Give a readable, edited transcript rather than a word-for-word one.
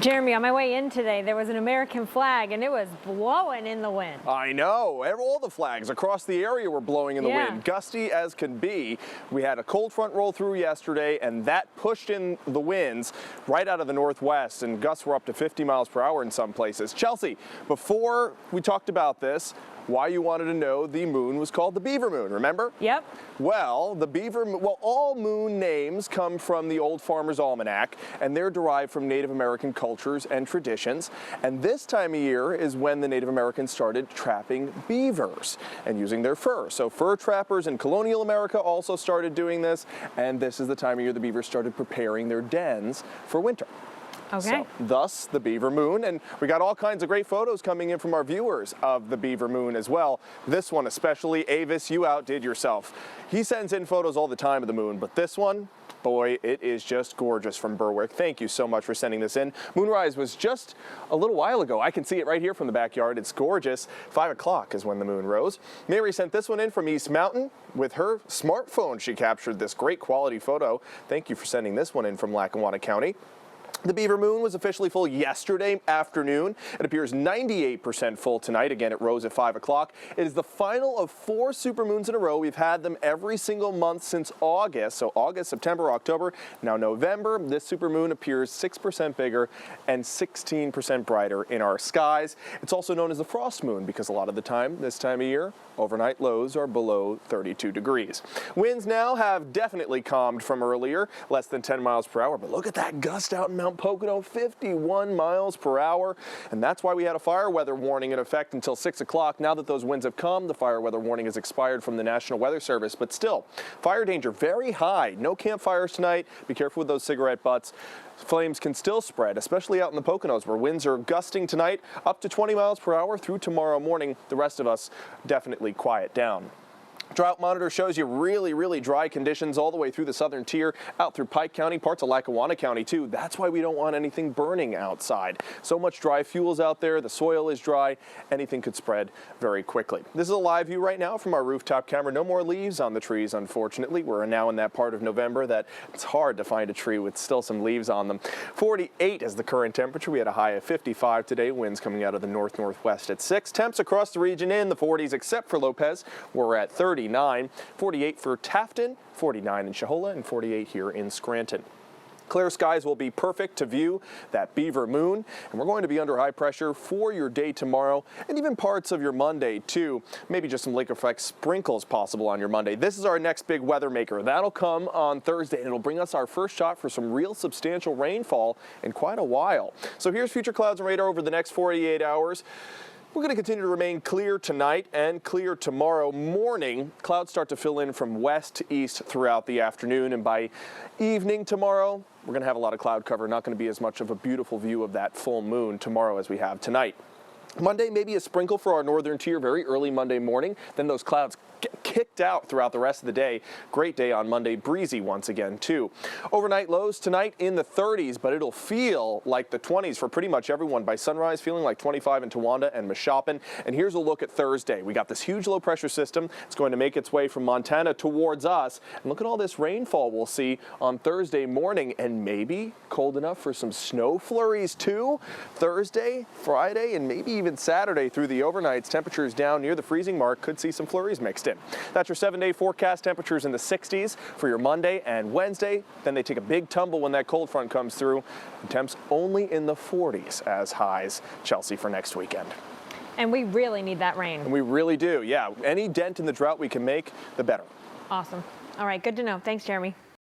Jeremy, on my way in today, there was an American flag and it was blowing in the wind. I know. All the flags across the area were blowing in the wind, gusty as can be. We had a cold front roll through yesterday, and that pushed in the winds right out of the northwest, and gusts were up to 50 miles per hour in some places. Chelsea, before we talked about this, why you wanted to know the moon was called the Beaver moon, remember? Yep. Well, all moon names come from the Old Farmer's Almanac, and they're derived from Native American cultures and traditions. And this time of year is when the Native Americans started trapping beavers and using their fur. So fur trappers in colonial America also started doing this, and this is the time of year the beavers started preparing their dens for winter. Okay. So, thus the Beaver moon, and we got all kinds of great photos coming in from our viewers of the Beaver moon as well. This one especially, Avis, you outdid yourself. He sends in photos all the time of the moon, but this one, boy, it is just gorgeous from Berwick. Thank you so much for sending this in. Moonrise was just a little while ago. I can see it right here from the backyard. It's gorgeous. 5 o'clock is when the moon rose. Mary sent this one in from East Mountain. With her smartphone, she captured this great quality photo. Thank you for sending this one in from Lackawanna County. The Beaver moon was officially full yesterday afternoon. It appears 98% full tonight. Again, it rose at 5 o'clock. It is the final of 4 supermoons in a row. We've had them every single month since August. So August, September, October, now November. This supermoon appears 6% bigger and 16% brighter in our skies. It's also known as the frost moon because a lot of the time, this time of year, overnight lows are below 32 degrees. Winds now have definitely calmed from earlier, less than 10 miles per hour. But look at that gust out in Mount Pocono, 51 miles per hour. And that's why we had a fire weather warning in effect until 6 o'clock. Now that those winds have come, the fire weather warning has expired from the National Weather Service. But still, fire danger very high. No campfires tonight. Be careful with those cigarette butts. Flames can still spread, especially out in the Poconos where winds are gusting tonight up to 20 miles per hour through tomorrow morning. The rest of us definitely quiet down. Drought Monitor shows you really dry conditions all the way through the southern tier, out through Pike County, parts of Lackawanna County too. That's why we don't want anything burning outside. So much dry fuels out there, the soil is dry, anything could spread very quickly. This is a live view right now from our rooftop camera. No more leaves on the trees, unfortunately. We're now in that part of November that it's hard to find a tree with still some leaves on them. 48 is the current temperature. We had a high of 55 today. Winds coming out of the northwest at 6. Temps across the region in the 40s except for Lopez. We're at 39, 48 for Tafton, 49 in Shahola, and 48 here in Scranton. Clear skies will be perfect to view that Beaver moon, and we're going to be under high pressure for your day tomorrow and even parts of your Monday too. Maybe just some lake effect sprinkles possible on your Monday. This is our next big weather maker. That'll come on Thursday, and it'll bring us our first shot for some real substantial rainfall in quite a while. So here's future clouds and radar over the next 48 hours. We're going to continue to remain clear tonight and clear tomorrow morning. Clouds start to fill in from west to east throughout the afternoon, and by evening tomorrow, we're going to have a lot of cloud cover. Not going to be as much of a beautiful view of that full moon tomorrow as we have tonight. Monday, maybe a sprinkle for our northern tier very early Monday morning. Then those clouds get kicked out throughout the rest of the day. Great day on Monday, breezy once again too. Overnight lows tonight in the 30s, but it'll feel like the 20s for pretty much everyone. By sunrise, feeling like 25 in Towanda and Mashopin. And here's a look at Thursday. We got this huge low pressure system. It's going to make its way from Montana towards us. And look at all this rainfall we'll see on Thursday morning, and maybe cold enough for some snow flurries too. Thursday, Friday, and maybe even Saturday through the overnights. Temperatures down near the freezing mark. Could see some flurries mixed in. That's your 7-day forecast. Temperatures in the 60s for your Monday and Wednesday. Then they take a big tumble when that cold front comes through. Temps only in the 40s as highs. Chelsea, for next weekend. And we really need that rain. And we really do, yeah. Any dent in the drought we can make, the better. Awesome. All right, good to know. Thanks, Jeremy.